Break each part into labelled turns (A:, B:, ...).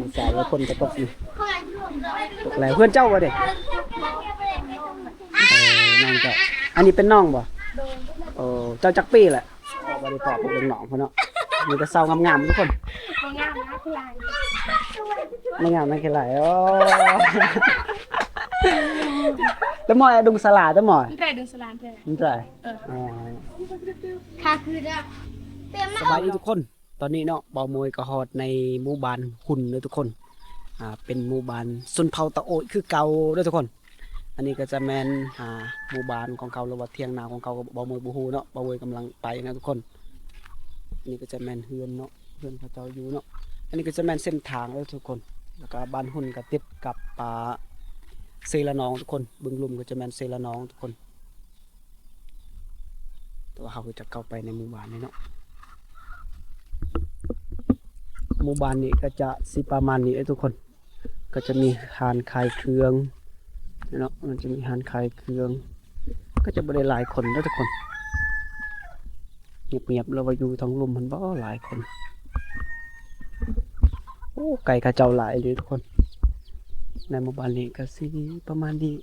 A: ผู้สาวแล้วคนก็ตกอยู่ตกแล้วเพื่อนเจ้าบ่เด้น้องเจ้าอันนี้เป็นน้องบ่เจ้าจักปีแหละบ่ได้ตอบเป็นน้องเพิ่นเนาะมีแต่เซางามๆทุกคน
B: งามนะคือไร
A: ไม่งามไม่คือไรโอ้แล้วหมอยดุงสลาตัวหมอย
B: แต่ดึงสลานแต่
A: นี่ใจ
B: ค่ะคือจะ
A: สบายดีทุกคนตอนนี้เนาะเบาโมยก็ฮอดในหมู่บ้านหุ่นเลยทุกคนเป็นหมู่บ้านชนเผ่าตะโอยคือเก่าด้วยทุกคนอันนี้ก็จะแมนหมู่บ้านของเขาหรือว่าเทียงนาของเขาเบาโมยบูฮูเนาะเบาโมยกำลังไปนะทุกคนอันนี้ก็จะแมนเฮือนเนาะเฮือนเขาเจ้าอยู่เนาะอันนี้ก็จะแมนเส้นทางเลยทุกคนแล้วก็บ้านหุ่นก็ติดกับป่าเซละนองทุกคนบึงลุมก็จะแมนเซละนองทุกคนตัวเขาจะเข้าไปในหมู่บ้านนี้เนาะหมู่บ้านนี้ก็จะสิประมาณนี้ทุกคนก็จะมีหานขายเครื่องเนาะมันจะมีหานขายเครื่องก็จะบริหลายคนแล้วทุกคนเงียบๆเราไปอยู่ท้องลุมมันบ่หลายคนโอ้ไก่กระเจ้าหลายเลยทุกคนในหมู่บ้านนี้ก็สิประมาณนี้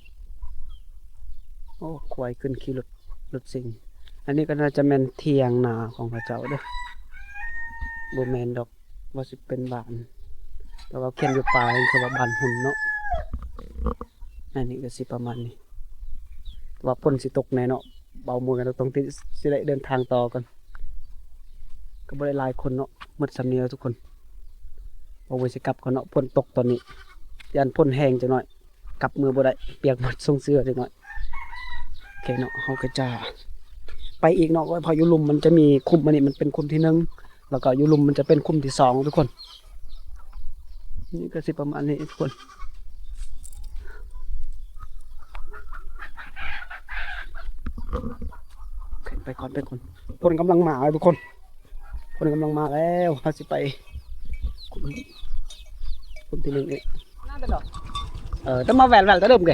A: โอ้ควายขึ้นขี่รถสิงอันนี้ก็น่าจะเป็นเทียงนาของพระเจ้าเด้อโบแมนดอกว่าสิเป็นบ้านแต่ว่าเขียนอยู่ปลายคือว่าบ้านหุ่นเนาะอันนี้ก็สิประมาณนี้ว่าฝนสิตกแน่เนาะเบามือกันตรงที่สิได้เดินทางต่อกันก็บ่ได้หลายคนเนาะหมดสำเนียงทุกคนเอาไว้สิกลับก่อนเนาะฝนตกตอนนี้ยันฝนแห้งจังหน่อยกลับมือบ่ได้เปียกหมดทรงเสื้อจังหน่อยโอเคเนาะเฮาก็จะไปอีกเนาะพออยู่ลุมมันจะมีคุมอันนี้มันเป็นคุมที่1แล้วก็อยู่ลุมมันจะเป็นคุมที่2ทุกคนนี่ก็สิประมาณนี้ทุกคนไปก่อนคนกำลังมาทุกคนคนกำลังมาแล้วเราสิไปคุมที่1อีกต้องมาแหวนตะเริ่มไง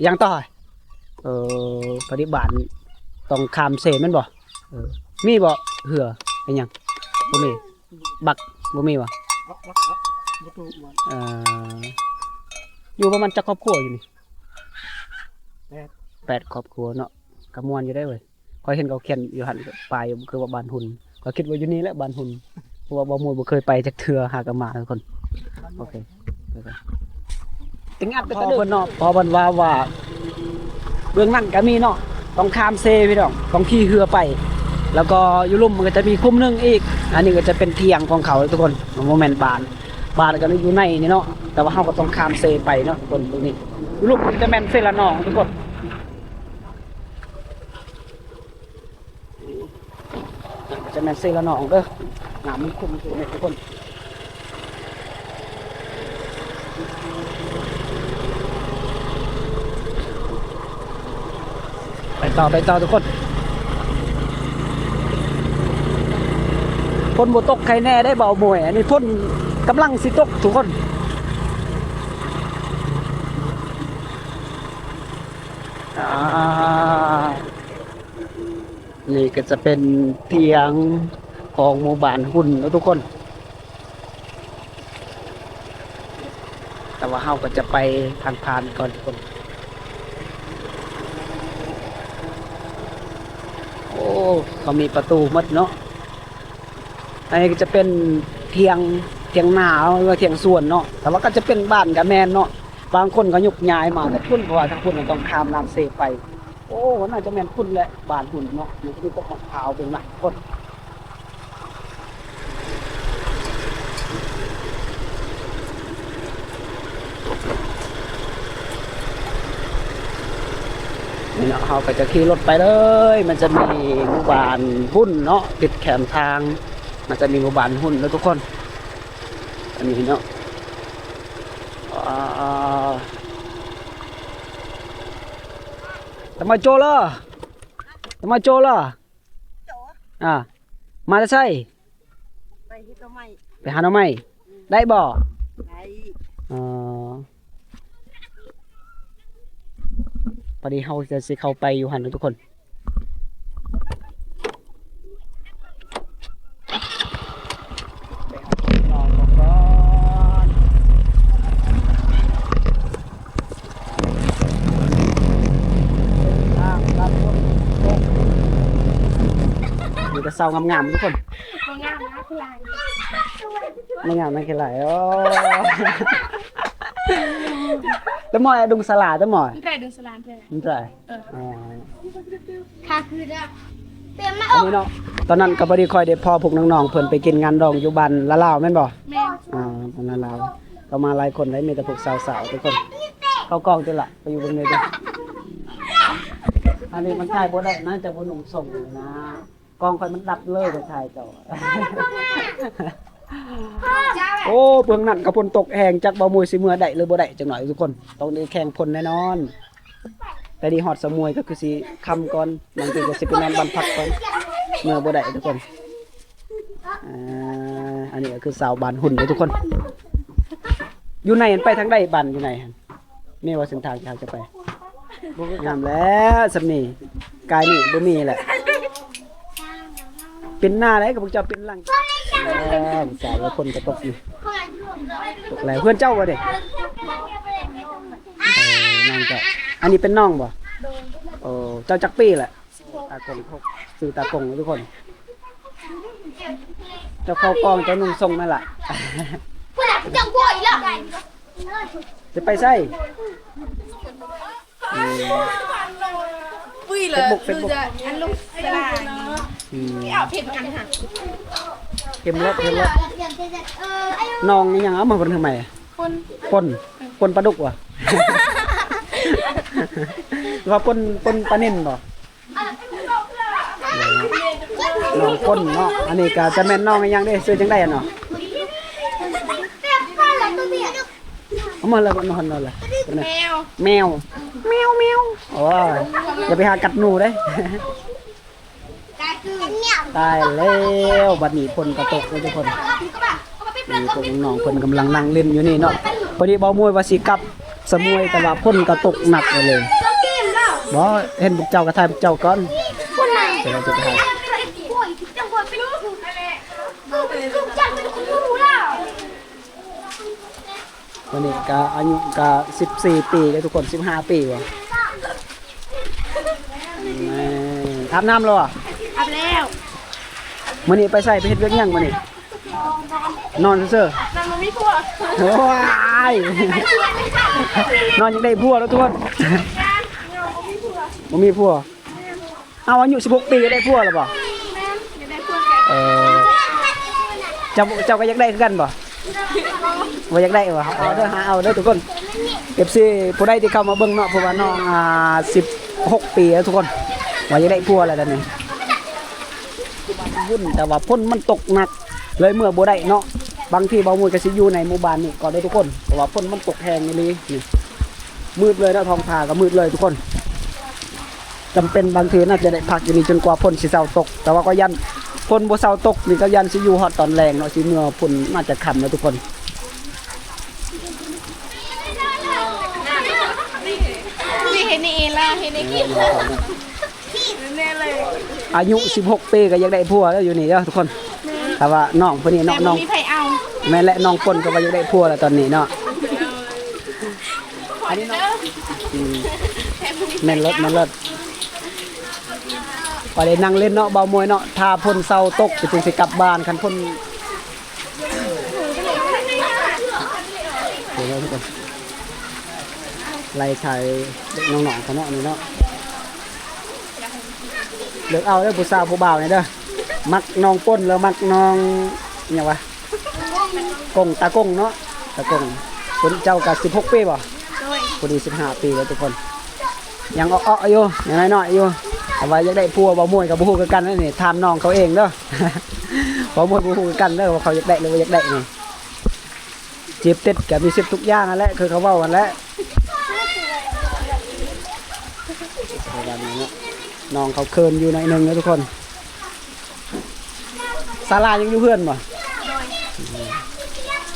A: ยังต่อปฏิบัติต้องคามเซมันบ่มีบ่เหือเป็นยังบ่มีบักบ่มีบ่อยู่ประมาณจักครอบครัวอยู่นี่8ครอบครัวเนาะกำมวลอยู่ได้เว้ยคอยเห็นเขาเขียนอยู่หันปลายคือว่าบ้านหุ่นก็คิดว่าอยู่นี่แหละบ้านหุ่นเพราะว่าบ่มวยบ่เคยไปจักเทื่อหากนมาทุกคนโอเคถึงอัดไปตะเพิ่นเนาะพอเพิ่นว่าเบื้องนั้นก็มีเนาะต้องข้ามเซพี่น้องต้องขี่เรือไปแล้วก็อยู่ลุ่มมันก็จะมีคุ้มนึงอีกอันนี้ก็จะเป็นเทียงของเขาทุกคนโมเมนต์บ้านก็อยู่ในนี่เนาะแต่ว่าเราก็ต้องข้ามเซไปเนาะทุกคนตรงนี้อยู่ลุ่มมันจะแม่นเซละนองทุกคนจะแม่นเซละนองเด้อน้ำมันคุ้มทุกคนไปต่อทุกคนฝนบ่ตกใครแน่ได้เบาหมวยอันนี้ฝนกำลังสิตกทุกคนนี่ก็จะเป็นเตียงของหมู่บ้านหุ่นแล้วทุกคนแต่ว่าเฮาก็จะไปทางผ่านก่อนทุกคนโอ้เขามีประตูมัดเนาะอันนี้ก็จะเป็นเทียงนาหรือว่าเทียงส่วนเนาะแต่ว่าก็จะเป็นบ้านกับแมนเนาะบางคนก็ยกย้ายมาแต่พุ่นเพราะว่าทั้งพุ่นต้องข้ามน้ำเซไปโอ้น่าจะแมนพุ่นแหละบ้านหุ่นเนาะนี่คือพวกมะพร้าวเป็นหลักคนนี่เนาะเขาก็จะขี่รถไปเลยมันจะมีหมู่บ้านหุ่นเนาะติดแขนทางมันจะมีหมู่บ้านหุ่นแล้วทุกคนอันนี้เนาะทำไมโจล่ะมาจะใช่ไปหาหน่อไม้ได้บ่พอดีเขาจะสิเข้าไปอยู่หันนะทุกคนลองก็ สาวงามๆทุกคน
B: บางงามนะคือลาย
A: ไม่งามนั่นคือไรโอ้ ตะหมอยดุงสลาตะหมอย
B: มันไตรดึงสลานเพื่อน
A: มันไรอ๋อ
B: ค่ะคือจะเปลี่ยนไม่
A: อั
B: อน อก
A: นี้เนาะตอนนั้นก็บ่ได้ค่อยได้พอพวกน้องๆเพิ่นไปกินงานดองอยู่บ้านละลาวแม่นบ่
B: แม่
A: บ้านละลาวก็มาหลายคนได้มีแต่พวกสาวๆทุกคนเข้ากองติล่ะไปอยู่บนนี้ดิอันนี้มันถ่ายบ่ได้น่าจะบ่หนุ่มส่งนะกองค่อยมันดับเลยไปถ่ายเจ้า โอ้เบื้องนั้นกระพนตกแหงจากเบามุยสิเมื่อได้หรือบ่ได้จังหน่อยทุกคนต้องได้แข่งพลแน่นอน แต่ดีฮอดสมวยก็คือสิคำก่อนบางทีก็สิไปนอนบันพักก่อนเมื่อบ่ได้ทุกคนอันนี้ก็คือสาวบานหุ่นเลยทุกคน อยู่ไหนไปทางใดบันอยู่ไหนหั่นมีว่าเส้นทางที่เราจะไปงามแล้วสำนีกายนี่บ่มีแหละเป็นหน้าได้กับพวกเจ้าเป็นหลังสาวคนก็ตกอยู่ตกแล้วเพื่อนเจ้าวะเด็กน้องเจ้าอันนี้เป็นน้องบ่โอ้เจ้าจักปี้แหละตากงเขาซื้อตากงทุกคนเจ้าเข้ากองเจ้านุ่งทรงนั่นแหละ
B: ผู้หลักจังบ่อยละ
A: จะไปใส่
B: ปุ้ยเลยคือจะอันลูกสลายไม่เอาเผ็ดกันค่ะ
A: เข็มรถน้องนี่ยังเอามาเป็นทำไม
B: คน
A: ปนปลาดุกวะ ว่าปนปลานิ่นบ่น้องปนเนาะอันนี้ก็จะแม่นน้องยังได้ซื้อจังได้เนาะเอามาแล้วนอนเลย
B: แมว
A: แมวโอ้ยอย่าไปหากัดหนูเด้ ตายแล้วบัดนี้พลกระตกเลยทุกคนนี่พวกน้องๆเพิ่นกำลังนั่งเล่นอยู่นี่เนาะพอดีบ่มวยว่าสิกลับสมวยแต่ว่าพลกระตกหนักเลยบ่เห็นพวกเจ้ากระทายพวกเจ้าก่อนเดี๋ยวเราจะไปหาวันนี้ก็อายุก็14 ปีเลยทุกคน15 ปีว่ะอาบน้ำแล้วอ่ะ
B: อาบแล้ว
A: มื้อนี้ไปใส่ไปเฮ็ดเวียกหยังมื้อนี้นอนซื่อ
B: นั่นมันไม่ทั่ว
A: ๆโอ้ย นอนยังได้ผัวแล้วทุกคนบ่มีผัวเอาอายุ16 ปีก็ได้ผัวแล้วบ่
B: จะได้ทั่วกัน
A: เจ้าก็อยากได้คือกันบ่บ่อยากได้บ่เอาเด้อหาเอาเด้อทุกคน FC ผู้ใดที่เข้ามาเบิ่งเนาะเพราะว่าน้อง16 ปีแล้วทุกคนว่าอยากได้ผัวแล้วตอนนี้วุ่นแต่ว่าฝนมันตกหนักเลยเมื่อบ่ได้เนาะบางทีบ่มูลก็สิอยู่ในหมู่บ้านนี่ก็ได้ทุกคนเพราะว่าฝนมันตกแรงอีหลีนี่มืดเลยนะท้องฟ้าก็มืดเลยทุกคนจำเป็นบางทีน่าจะได้พักอยู่นี่จนกว่าฝนสิเซาตก แต่ว่าก็ยันฝนบ่เซาตกนี่ก็ยันสิอยู่ฮอดตอนแรงเนาะสิเมื่อฝนน่าจะค่ำแล้วทุกคน
B: นี่เห็นนี่เองละเห็นนี่กินแน่เลย
A: อายุ16 ปีก็อยากได้ผัวแล้วอยู่นี่เด้อทุกคนแต่ว่าน้องคนนี้น้
B: แต่
A: อง
B: มีใครเอา
A: แม่และน้องฝนก็ว่าอยากได้ผัวแล้วตอนนี้เนาะอันนี้เนาะแม่นรถพอได้นั่งเล่นเนาะเบามวยเนาะถ้าพ่นเศร้าตกจะจึงสิกลับบ้านคันพ่นเดี๋ยวทุกคนไล่ชายน้องๆเขาเนาะนี่เนาะเลือกเอาเด้อผู้สาวผู้บ่าวนี่เด้อมักน้องป้นแล้วมักน้องเนี่ยวะกงตากงเนาะตากงคนเจ้ากับ16 ปีบ่พอดี15 ปีแล้วทุกคนยังอ้อๆอยู่ยังน้อยๆอยู่แต่ว่าอยากได้ผัวบ่มวยกับบ่ฮู้คือกันนี่ถามน้องเขาเองเด้อ บ่มวยบ่ฮู้คือกันเด้อว่าเขาอยากได้หรือบ่อยากได้นี่เจ็บเต็ดก็มีสิบทุกอย่างนั่นแหละคือเขาเว้ากันแหละน้องเขาเคินอยู่ในหนึ่งนะทุกคนศาลายังอยู่เพื่อนบ่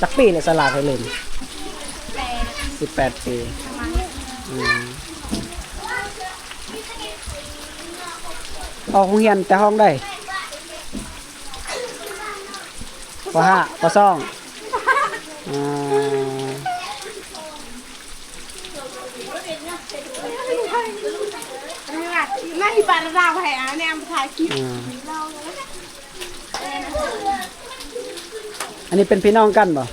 A: จักปีเลยศาลาเคยเล่น18 ปีออกโรงเรียนแต่ห้องได้ป .5 ป .2
B: หน้าที่ปลาดาวแผลเนี่ยถ่ายคลิป
A: อันนี้เป็นพี่น้องกันบ่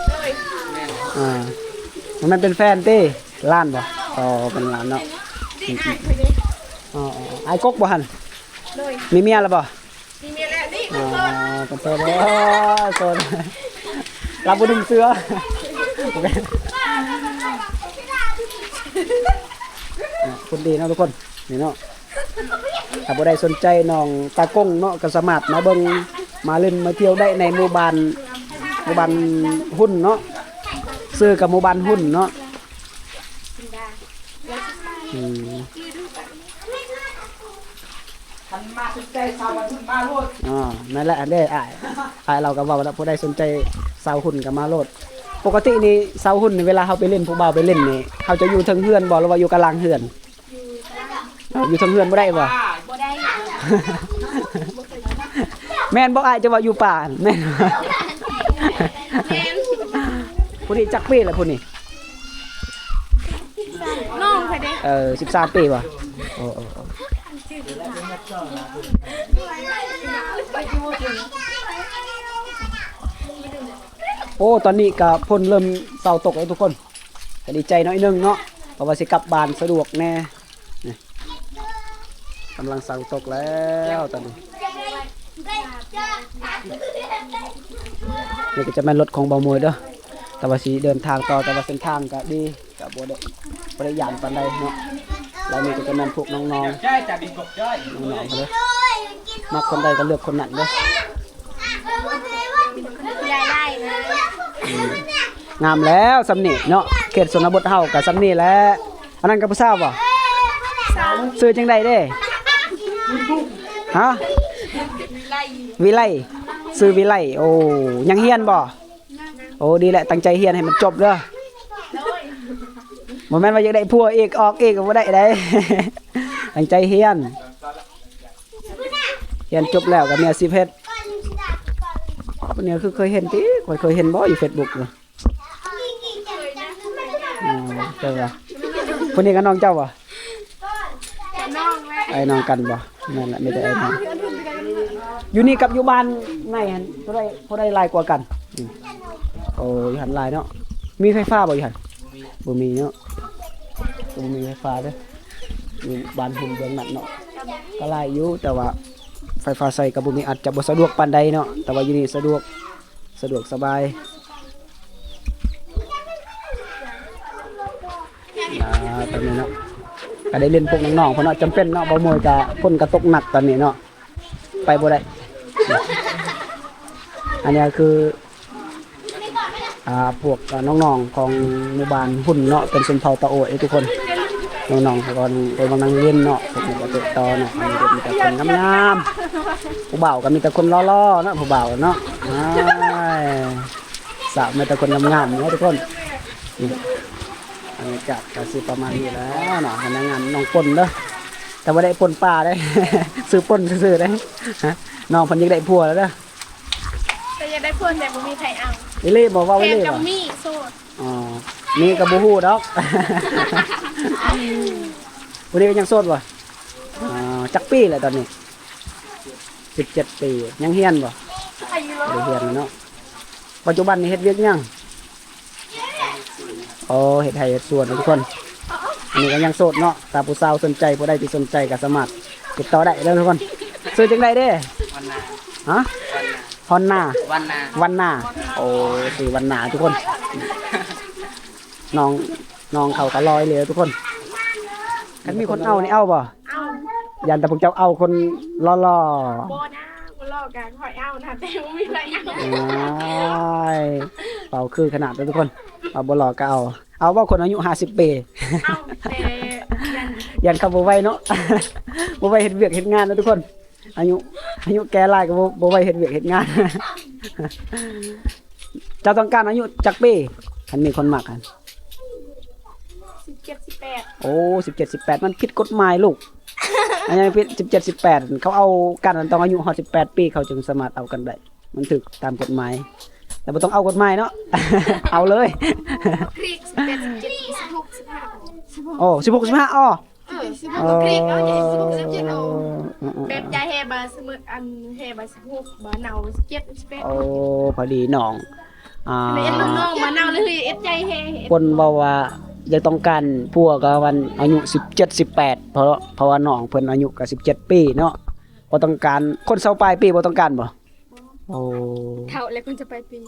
B: เลย
A: อ่ามันเป็นแฟนเต้ล้านบ่อ๋อเป็นล้านเนาะ
B: ดีอายเคยเลย
A: อ๋อไอ้กกบ่หัน
B: เลย
A: มีเมียแล้วบ่
B: มีเมียแล้วนี่
A: อ๋อเป็นโซนโอ้โซนรับบุญเสือโอเคคนดีเนาะทุกคนนี่เนาะถ้าบ่ได้สนใจน้องตากงเนาะก็สามารถมาเบิ่งมาเล่นมาเที่ยวได้ในหมู่บ้านหุ้นเนาะซื้อกับหมู่บ้านหุ้นเนาะอืม
C: ทันมาสนใจชาวบ้านมาโลด
A: อ๋อนั่นแหละอันเด้อ้ายเราก็เว้าแล้วผู้ใดสนใจสาวหุ้นก็มาโลดปกตินี่สาวหุ้นนี่เวลาเฮาไปเล่นผู้บ่าวไปเล่นนี่เฮาจะอยู่เทิงเฮือนบ่หรือว่าอยู่กลางเฮือนอยู่เทิงเฮือนบ่ได้บ่
B: บ่ได้
A: แม่นบ่อ้ายจะว่าอยู่ป่าแม่น
B: แม่น
A: ผู้นี้จักปีแล้วผู้นี้
B: น้องเคยได้
A: 13ปีบ่โอ้โอ้ตอนนี้ก็พ่นเริ่มเศร้าตกแล้วทุกคนก็ดีใจน้อยนึงเนาะเพราะว่าสิกลับบ้านสะดวกแน่นี่กำลังเศร้าตกแล้วตอนนี้นี่ก็จะเป็นรถของเบาโมยเด้อแต่ว่าสิเดินทางต่อแต่ว่าเส้นทางก็ดีก็บ่ได้ย่านปานใดเนาะแล้วนี่ก็จะเป็นพวกน้องๆ
C: ใช่จะบินกบจ้อย
A: น้องๆเขาเลยมักคนใดก็เลือกคนนั้นเด้อ
B: ยายไล่นะ
A: งามแล้วสำนี่เนาะเขตชนบทเฮากับสำนี่แหล้วอันนั้นก็บ่ทราบบ่ซื้อจังไดเด้ฮะวิไลซื้อวิไลโอ้ยังเฮียนบ่โอ้ดีแหละตั้งใจเฮียนให้มันจบเด้อบ่แม่นว่าอยากได้ผัวอีกออกอีกก็บ่ได้ได้ ตั้งใจเฮียนจบแล้วก็มีอาชีพเฮ็ดวันนี้คือเคยเห็นติเคยเห็นบ่อยู่ Facebook เนาะเจ้าว่ะคนนี้ก็น้องเจ้าบ่
B: น้องแม่
A: ไอ้น้องกันบ่นั่นแหละไม่ได้ไอ้น้องอยู่นี่กับอยู่บ้านไหนหั่นผู้ใดหลายกว่ากันโอ้อยู่หันหลายเนาะมีไฟฟ้าบ่อยู่หั่นบ่มีเนาะบ่มีไฟฟ้าเด้ออยู่บ้านหุ่นเบืองนั่นเนาะก็หลายอยู่แต่ว่าไฟฟ้าใส่ก็บ่มีอาจจะบ่สะดวกปานใดเนาะแต่ว่าอยู่นี่สะดวกสบายตอนนี้เนาะก็ได้เล่นพวกน้องๆเพราะเนาะจำเป็นเนาะบ่มวยก็ฝนก็ตกหนักตอนนี้เนาะไปบ่ได้อันนี้คือพวกน้องๆของหมู่บ้านหุ่นเนาะเป็นชนเผ่าตะโอยทุกคนน้องๆก่อนไปกำลังเรียนเนาะพวกนี้ก็ติดต่อเนาะมีแต่คนงามๆผู้บ่าวก็มีแต่คนล่อๆเนาะผู้บ่าวเนาะสาวมีแต่คนงามๆเนาะทุกคนบรรยากาศก็สิประมาณนี้แล้วเนาะพนักงานน้องปนเด้อแต่ว่าได้ปนป่าได้ ซื้อปนซื้อได้ฮะน้องเพิ่นยังได้ผัวแล้วเด้อ
B: แต่ยังได้เพื่อนแต่บ่มีใครเอา
A: อีเล่บอกว่า
B: แพ
A: อี
B: ง
A: เล่
B: กับ
A: บ่
B: มีโซด
A: อ๋อมีก็บ่ฮู้ดอก วันนี้ก็ยังโสดบ่จักปีแหละตอนนี้17ปียังเฮียนบ่
B: อายุ
A: บ่ได้เฮียนแล้วเนาะปัจจุบันนี่เฮ็ดเวียกยังโอ้เฮ็ดไร่เฮ็ดสวนทุกคนอันนี้ก็ยังโสดเนาะถ้าผู้สาวสนใจผู้ใดที่สนใจก็สามารถติดต่อได้เด้อทุกคนซื้อจังได๋เด้
C: วันนา
A: ฮะฮอนนา
C: วันนา
A: โอ้ซื้อวันนาทุกคน น้องเขาก็ลอยเลยทุกคนกันมีคนเอานี่เอาบ่
B: เอา
A: ยันแต่พวกเจ้าเอาคนล่อ
B: บ่นะบ่ลอกกันคอยเอานะแต่บ่มีใครเอา
A: ๆเป่าคือขนาดเลยทุกคนเอาบ่หลอกก็เอาว่าคนอายุ50ปี
B: เอาแต่ยัน
A: ยันเขาบ่ไหวเนาะ บ่ไหวเฮ็ดเวียกเฮ็ดงานนะทุกคน อายุแก่หลายก็บ่ไหวเฮ็ดเวียกเฮ็ดงาน เจ้าต้องการอายุจักปีคันมีคนมักกัน
B: 17 18
A: โอ้17 18มันผิดกฎหมายลูก อันนี้ผิด17 18เขาเอากันมันต้องอายุ18ปีเขาจึงสามารถเอากันได้มันถูกตามกฎหมายแต่บ่ต้องเอากฎหมายเนาะ เอาเลย
B: คลิก17 17 16 15
A: โอ้16 15อ้อ
B: 16กับพริกเอาใหญ่16 17เอาแบบใจแฮบาสมุดอันแฮบา16บาเนา17 18
A: โอ้พอดีน้อง
B: เอ็ดน้องๆมาเนาเลยเอ็ดใจแฮ
A: คนบอกว่าอยากต้องการผัวก็วันอายุ17 18เพราะว่าน้องเพิ่นอายุก็17 ปีเนาะบ่ต้องการคน20ปลายปีบ่ต้องการบ่โอ้
B: เท่าแล้วคุณจะไปปี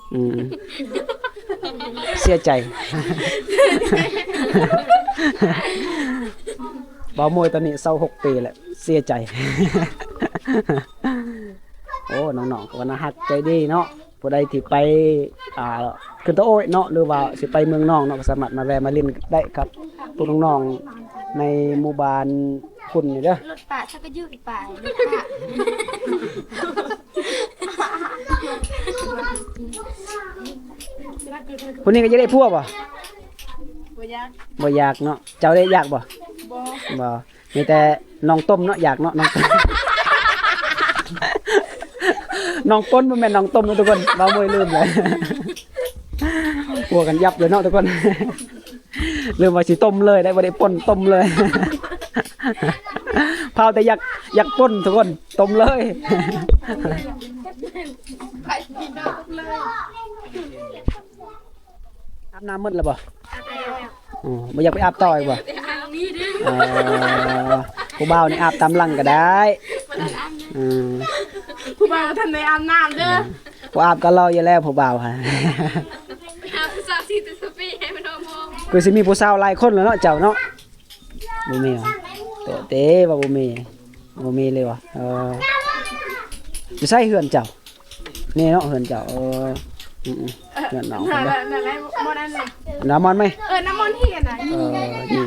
A: เสียใจบ่มวยตอนนี้26ปีแล้วเสียใจ โอ้น้องๆก็ว่าน่าฮักใจดีเนาะผู้ใดที่ไปขึ้นโตโอ้ยเนาะหรือว่าสิไปเมืองนอกเนาะก็สามารถมาแวะมาเล่นได้ครับพวกน้องๆในหมู่บ้านคุณนี่เด้อ
B: รถป่าชักก็ยืดป่า
A: ผู้นี้ก็จะได้พัวบ่
B: บ่ยาก
A: บ่อยากเนาะเจ้าได้อยากบ่
B: บ่
A: บ่มีแต่น้องต้มเนาะอยากเนาะน้องต้ม น้องก้นบ่แม่นน้องต้มเนาะทุกคนบ่มวยลืมเลย พัวกันยับเลยเนาะทุกคน ลืมว่าสิต้มเลยได้บ่ได้ป่นต้มเลย เผาแต่อยากป่นทุกคนต้มเลย
B: ไปกินดอกเลย
A: อาบน้ำมืดแล้วบ่
B: อาบแล้ว
A: อ๋อบ่อยากไปอาบต่ออีกบ่
B: อาบนี่ดิ
A: ผู้บ่าวนี่อาบตามหลังก็ได้อืม
B: ผู้บ่าวท่านในอาบน้ำเด้อ
A: ผู้อาบก็รออยู่แล้วผู้บ่าวฮะ
B: อาบสาวที่ตุสปีให้มันมอง
A: คือสิมีผู้สาวหลายคนแล้วเนาะเจ้าเนาะบ่มีเหรอเต้ว่าบ่มีเลยว่ะอยู่ใส่เฮือนเจ้านี่เนาะเฮือนเจ้าเฮือนน้อง
B: นั่น
A: เพิ่น
B: แห
A: เด้
B: ละนั่นแหละบ่นั่นเลย
A: น้ำมันไหม
B: น้ำมันเฮียน่ะ
A: นี่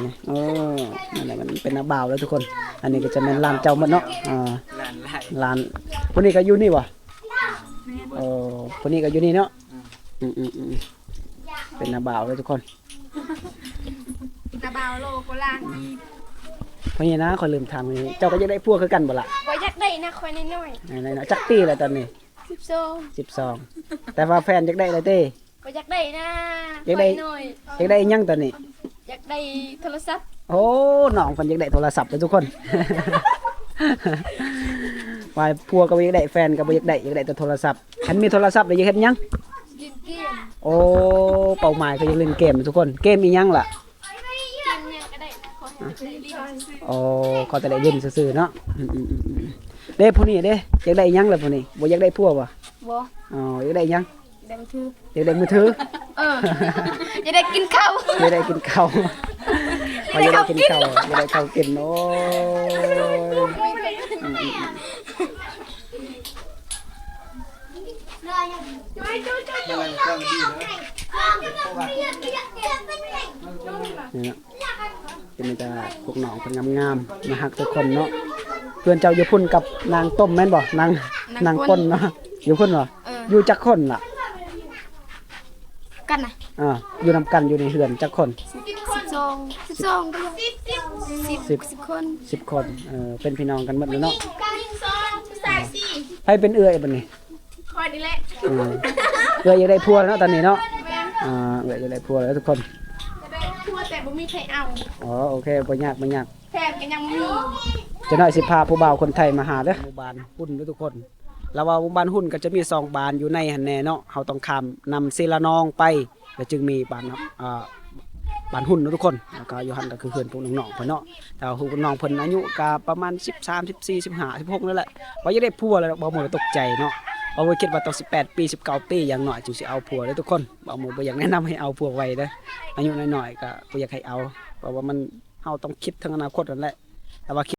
A: นั่นแหละมันเป็นน้าบ่าวแล้วทุกคน อันนี้ก็จะเป็นร้านเจ้าหมดเนาะร้านคนนี้ก็อยู่นี่ว่ะคนนี้ก็อยู่นี่เนาะเป็นน้าบ่าวเลยทุกคน
B: นาบาวโลโคราช
A: เพราะงี้นะขอลืมถามนี่เจ้าก็จะได้พวกคือกันบ่ล่ะ
B: บ่อยากได้นะคอยน้อย
A: ไหนๆจักปีแล้วตอนนี้
B: ๆ12
A: 12แต่ว่าแฟนอยากได้อะไรเต้
B: บ่อยากได้นะ
A: อยากได้
B: น้อย
A: อยากได้อิหยังตอนนี้
B: อยากได้โทรศัพท์
A: โอ้น้องเพิ่นอยากได้โทรศัพท์เลยทุกคน ว่าพัวก็บ่อยากได้แฟนก็บ่อยากได้แต่โทรศัพท์คันมีโทรศัพท์แล้วอยากเฮ็ดหยัง
B: กินเกม
A: โอ้เป้าหมายก็อยากเล่นเกมทุกคนเกมอีหยังล่ะ
B: กินเนี่ยก็ได้นะขอให้ได้ดี
A: โอ้ก็แต่ได้เล่นซื่อๆเนาะเด้ผู้นี้เด้อยากได้อิหยังล่ะผู้นี้บ่อยากได้พัวบ่
B: บ่
A: อ๋ออยากได้อิหยัง
B: ได้มือถือ
A: อยากได้มือถือ
B: จะได้กินข้าว
A: อยากได้กินข้าวอยากได้กินข้าวอยากได้ข้าวกินโอ้ยนี่เนาะจะมีแต่พวกน้องคนงามๆมาฮักทุกคนเนาะเพื่อนเจ้าอยู่พุ่นกับนางต้มแม่นบ่นางก้นเนาะอยู่พุ่นบ่อยู่จักคนล่ะ
B: กันนะ
A: อยู่นำกันอยู่ในเฮือนจักคน
B: 1210คน
A: 10 คนเป็นพี่น้องกันหมดเลยเนาะ
B: ใส่สิ
A: ให้เป็นเอื้อยบัดนี้
B: คอยนี่แหละ
A: เอื้อยอยากได้ผัวแล้วเนาะตอนนี้เนาะ
B: แม่น
A: เอื้อยอยากได้ผัวแล้วทุกคน
B: จะได้ทั่วแต่บ่มีใครเอา
A: อ๋อโอเคบ่ยาก
B: แฟนก็ยังมี
A: จะน้อยสิพาผู้บ่าวคนไทยมาหาเด้อหมู่บ้านหุ่นเด้อทุกคนแล้วว่าหมู่บ้านหุ่นก็จะมี2บ้านอยู่ในหั่นแน่เนาะเฮาต้องข้ามนำศิลานองไปแล้วจึงมีบ้านบ้านหุ่นเนาะทุกคนแล้วก็อยู่หั่นก็คือเพื่อนพวกน้องๆเพิ่นเนาะแต่ว่าพวกน้องเพิ่นอายุก็ประมาณ13 14 15 16นั่นแหละว่าจะได้ผัวแล้วบ่หมดตกใจเนาะบ่ว่าคิดว่าต้อง18ปี19ปีอย่างน้อยจึงสิเอาผัวเด้อทุกคนบ่หมดบ่อยากแนะนำให้เอาผัวไว้เด้ออายุน้อยๆก็บ่อยากให้เอาเพราะว่ามันเฮาต้องคิดถึงอนาคตนั่นแหละแต่ว่า